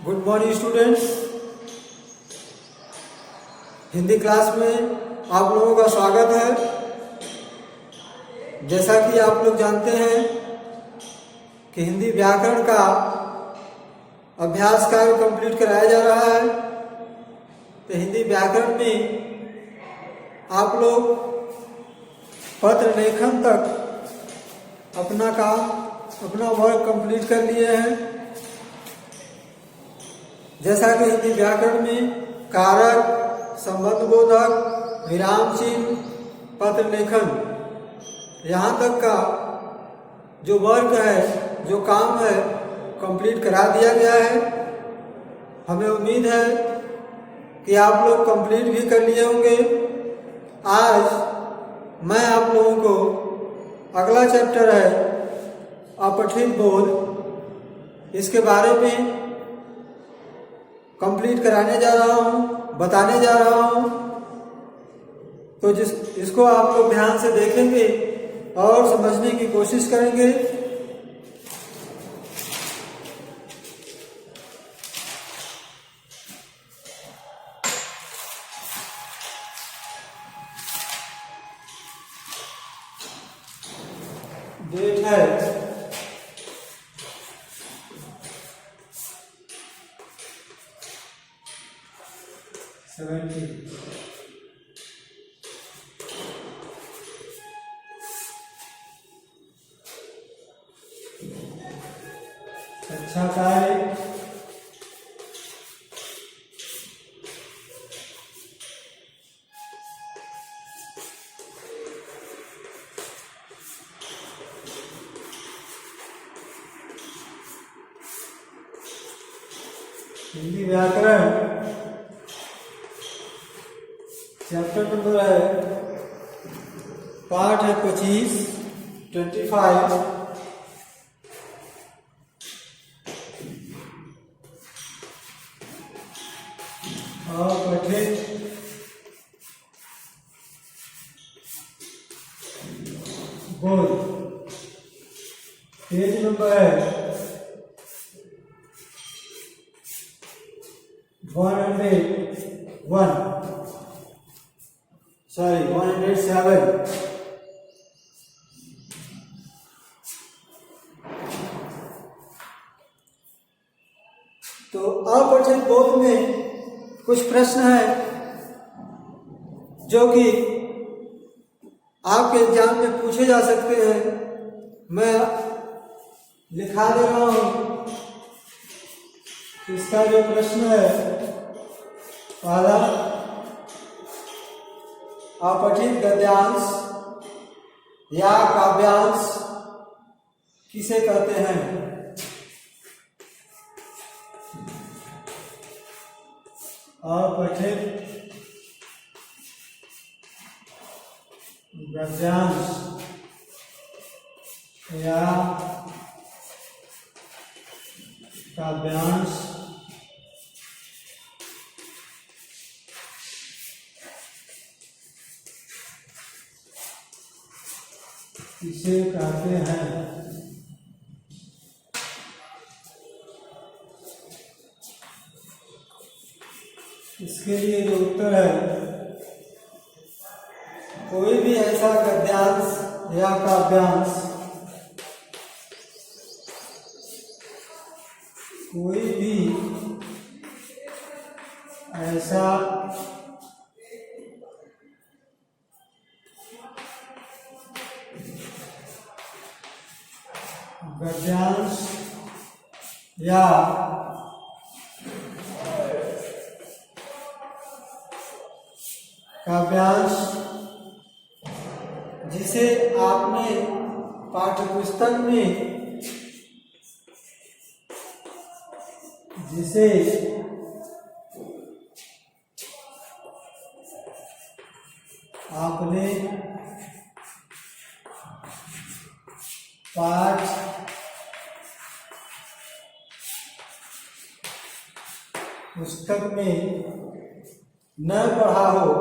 Good morning students. Hindi class में आप लोगों का स्वागत है। जैसा कि आप लोग जानते हैं कि हिंदी व्याकरण का अभ्यास कार्य कंप्लीट कराया जा रहा है। तो हिंदी व्याकरण में आप लोग पत्र लेखन तक अपना वर्क कंप्लीट कर लिए हैं। जैसा कि हिंदी व्याकरण में कारक, संबंध बोधक, विराम चिन्ह, पत्र लेखन, यहाँ तक का जो वर्क है, जो काम है, कंप्लीट करा दिया गया है। हमें उम्मीद है कि आप लोग कंप्लीट भी कर लिए होंगे। आज मैं आप लोगों को अगला चैप्टर है अपठित बोध, इसके बारे में कंप्लीट कराने जा रहा हूँ, बताने जा रहा हूँ। तो इसको आप लोग ध्यान से देखेंगे और समझने की कोशिश करेंगे। डेट है 17। अच्छा कार्य हिंदी व्याकरण चैप्टर नंबर है, पाठ है 25 और पठित बोध। पेज नंबर है 107। तो अपठित बोध में कुछ प्रश्न हैं जो कि आपके एग्जाम में पूछे जा सकते हैं। मैं लिखा दे रहा हूं। इसका जो प्रश्न है पहला, अपठित गद्यांश या काव्यांश किसे कहते हैं? अपठित गद्यांश या काव्यांश किसे कहते हैं? इसके लिए जो उत्तर है, कोई भी ऐसा गद्यांश या काव्यांश, कोई भी ऐसा गद्यांश या काव्यांश जिसे आपने पाठ्यपुस्तक में आपने पाठ पुस्तक में न पढ़ा हो,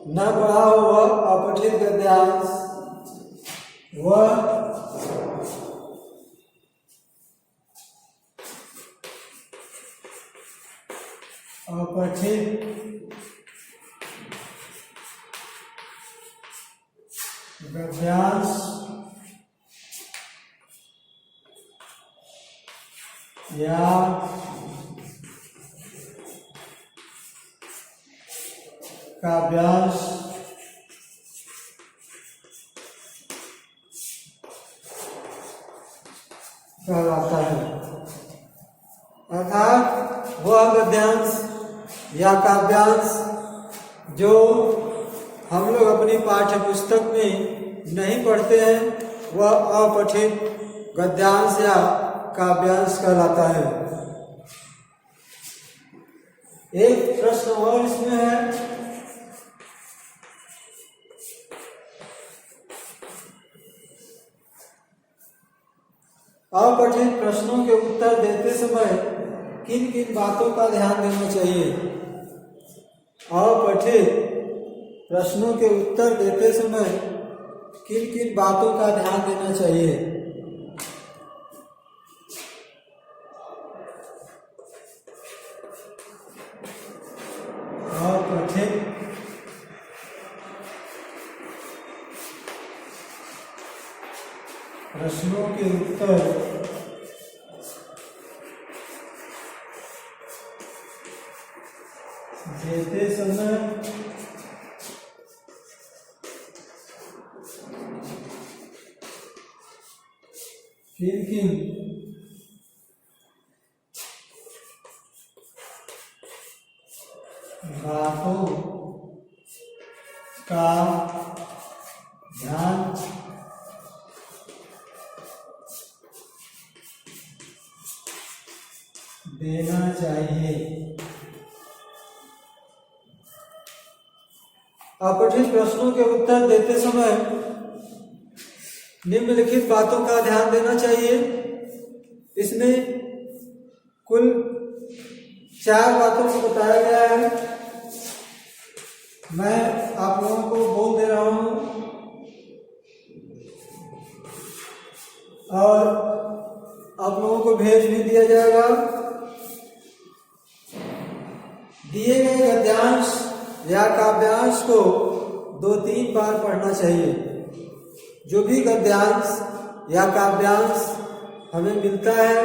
न पढ़ा हो वह अपठित गद्यांश, वह अपठित गद्यांश या काव्यांश कहलाता है। अर्थात वह गद्यांश या काव्यांश जो हम लोग अपनी पाठ्य पुस्तक में नहीं पढ़ते हैं वह अपठित गद्यांश या काव्यांश कहलाता है। एक प्रश्न और इसमें है, अपठित प्रश्नों के उत्तर देते समय किन किन बातों का ध्यान देना चाहिए। अपठित प्रश्नों के उत्तर देते समय किन किन बातों का ध्यान देना चाहिए। अपठित प्रश्नों के उत्तर देते समय किन किन बातों का ध्यान देना चाहिए। अपठित प्रश्नों के उत्तर देते समय निम्नलिखित बातों का ध्यान देना चाहिए। इसमें कुल 4 बातों को बताया गया है। मैं आप लोगों को बोल दे रहा हूं और आप लोगों को भेज भी दिया जाएगा। दिए गए गद्यांश या काव्यांश को 2-3 बार पढ़ना चाहिए। जो भी गद्यांश या काव्यांश हमें मिलता है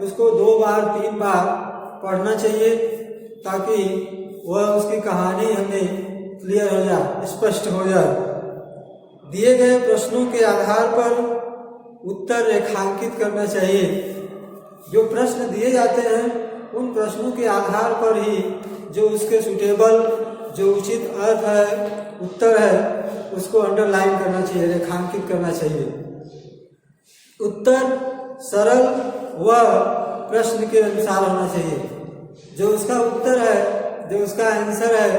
उसको 2 बार 3 बार पढ़ना चाहिए ताकि वह उसकी कहानी हमें क्लियर हो जाए, स्पष्ट हो जाए। दिए गए प्रश्नों के आधार पर उत्तर रेखांकित करना चाहिए। जो प्रश्न दिए जाते हैं उन प्रश्नों के आधार पर ही जो उसके सुटेबल, जो उचित अर्थ है, उत्तर है, उसको अंडरलाइन करना चाहिए, रेखांकित करना चाहिए। उत्तर सरल व प्रश्न के अनुसार होना चाहिए। जो उसका उत्तर है, जो उसका आंसर है,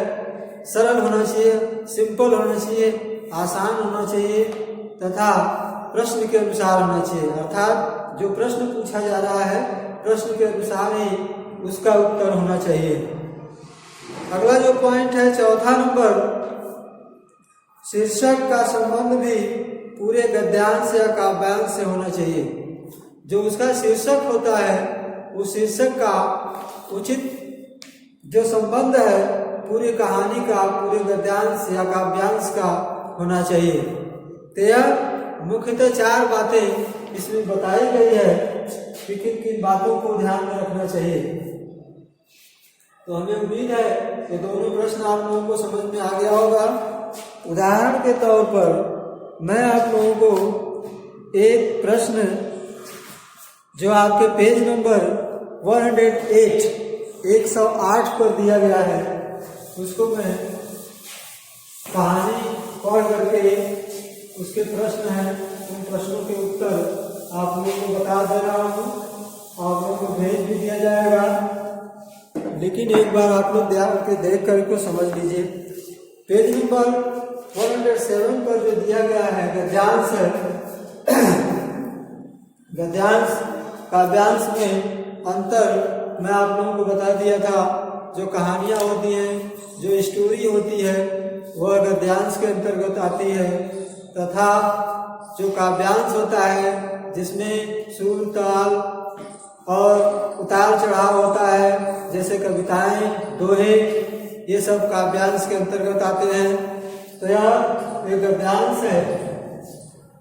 सरल होना चाहिए, सिंपल होना चाहिए, आसान होना चाहिए तथा प्रश्न के अनुसार होना चाहिए। अर्थात जो प्रश्न पूछा जा रहा है प्रश्न के अनुसार ही उसका उत्तर होना चाहिए। अगला जो पॉइंट है 4था नंबर, शीर्षक का संबंध भी पूरे गद्यांश या काव्यांश से होना चाहिए। जो उसका शीर्षक होता है उस शीर्षक का उचित जो संबंध है पूरी कहानी का, पूरे गद्यांश या काव्यांश का होना चाहिए। तो यह मुख्यतः 4 बातें इसमें बताई गई है कि किन किन बातों को ध्यान में रखना चाहिए। तो हमें उम्मीद है कि दोनों प्रश्न आप लोगों को समझ में आ गया होगा। उदाहरण के तौर पर मैं आप लोगों को एक प्रश्न जो आपके पेज नंबर 108 पर दिया गया है उसको मैं कहानी पढ़ करके उसके प्रश्न हैं उन प्रश्नों के उत्तर आप लोगों को बता दे रहा हूँ। आप लोगों को भेज भी दिया जाएगा, लेकिन एक बार आप लोग ध्यान करके देख कर को समझ लीजिए। पेज नंबर 107 पर जो दिया गया है गद्यांश काव्यांश में अंतर मैं आप लोगों को बता दिया था। जो कहानियाँ होती हैं, जो स्टोरी होती है, वह गद्यांश के अंतर्गत आती है, तथा जो काव्यांश होता है जिसमें सुर, ताल और उतार चढ़ाव होता है, जैसे कविताएं, दोहे, ये सब काव्यांश के अंतर्गत आते हैं। तो यह एक गद्यांश है।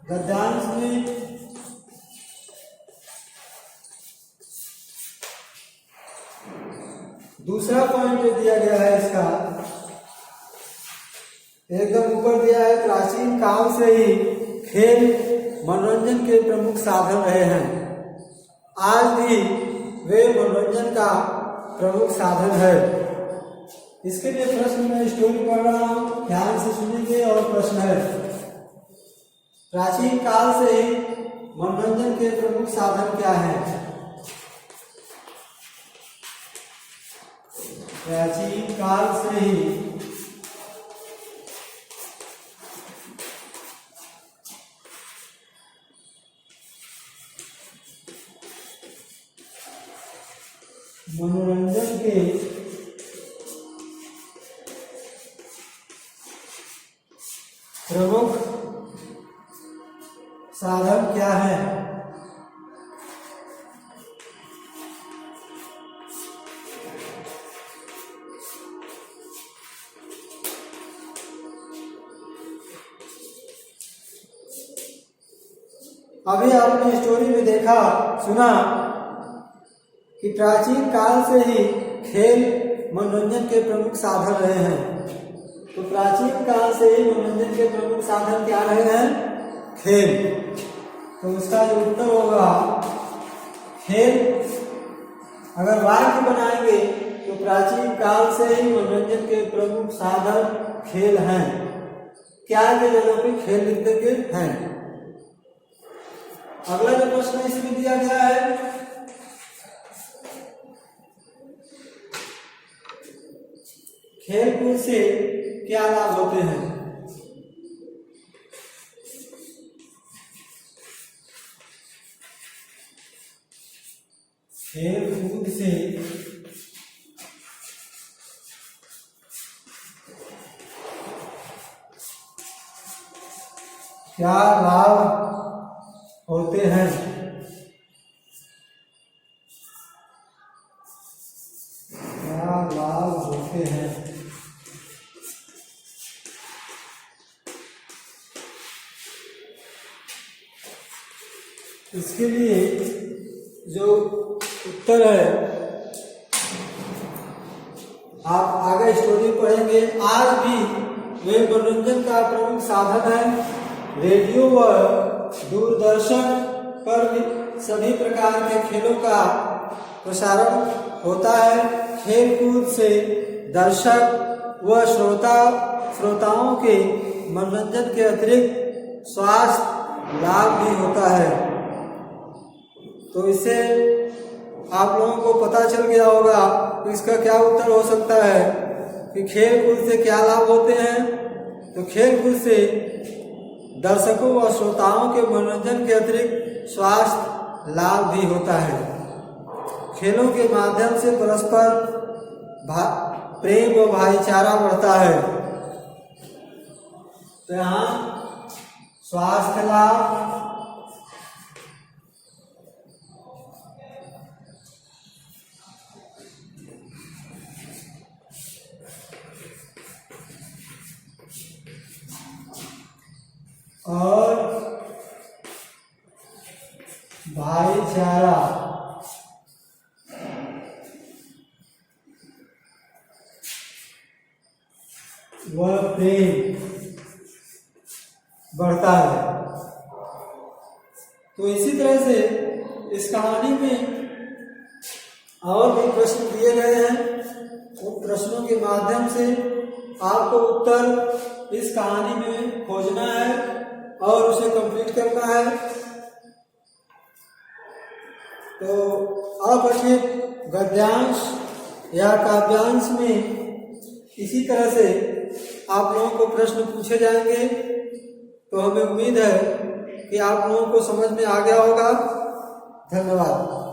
गद्यांश में दूसरा पॉइंट जो दिया गया है इसका एकदम ऊपर दिया है, प्राचीन काल से ही खेल मनोरंजन के प्रमुख साधन रहे हैं। आज भी वे मनोरंजन का प्रमुख साधन है। इसके लिए प्रश्न में स्टोरी पढ़ रहा हूं, ध्यान से सुनिए। और प्रश्न है, प्राचीन काल से ही मनोरंजन के प्रमुख साधन क्या हैं? प्राचीन काल से ही मनोरंजन के प्रमुख साधन क्या है? अभी आपने स्टोरी में देखा, सुना कि प्राचीन काल से ही खेल मनोरंजन के प्रमुख साधन रहे हैं। तो प्राचीन काल से ही मनोरंजन के प्रमुख साधन क्या रहे हैं? खेल। तो उसका जो उत्तर होगा खेल। अगर वाक्य बनाएंगे तो प्राचीन काल से ही मनोरंजन के प्रमुख साधन खेल हैं। क्या के जगह पे खेल लिख देंगे हैं। अगला जो प्रश्न इसमें दिया गया है, खेल कूद से क्या लाभ होते हैं? खेल कूद से क्या लाभ होते हैं? क्या लाभ होते हैं? इसके लिए जो उत्तर है आप आगे स्टोरी पढ़ेंगे। आज भी वे मनोरंजन का प्रमुख साधन है। रेडियो व दूरदर्शन पर भी सभी प्रकार के खेलों का प्रसारण होता है। खेल कूद से दर्शक व श्रोताओं के मनोरंजन के अतिरिक्त स्वास्थ्य लाभ भी होता है। तो इससे आप लोगों को पता चल गया होगा कि इसका क्या उत्तर हो सकता है कि खेल कूद से क्या लाभ होते हैं। तो खेल कूद से दर्शकों व श्रोताओं के मनोरंजन के अतिरिक्त स्वास्थ्य लाभ भी होता है। खेलों के माध्यम से परस्पर प्रेम व भाईचारा बढ़ता है। तो यहाँ स्वास्थ्य लाभ, और भाईचारा व प्रेम बढ़ता है। तो इसी तरह से इस कहानी में और भी प्रश्न दिए गए हैं। उन प्रश्नों के माध्यम से आपको उत्तर इस कहानी में खोजना है और उसे कंप्लीट करना है। तो अब अपने गद्यांश या काव्यांश में इसी तरह से आप लोगों को प्रश्न पूछे जाएंगे। तो हमें उम्मीद है कि आप लोगों को समझ में आ गया होगा। धन्यवाद।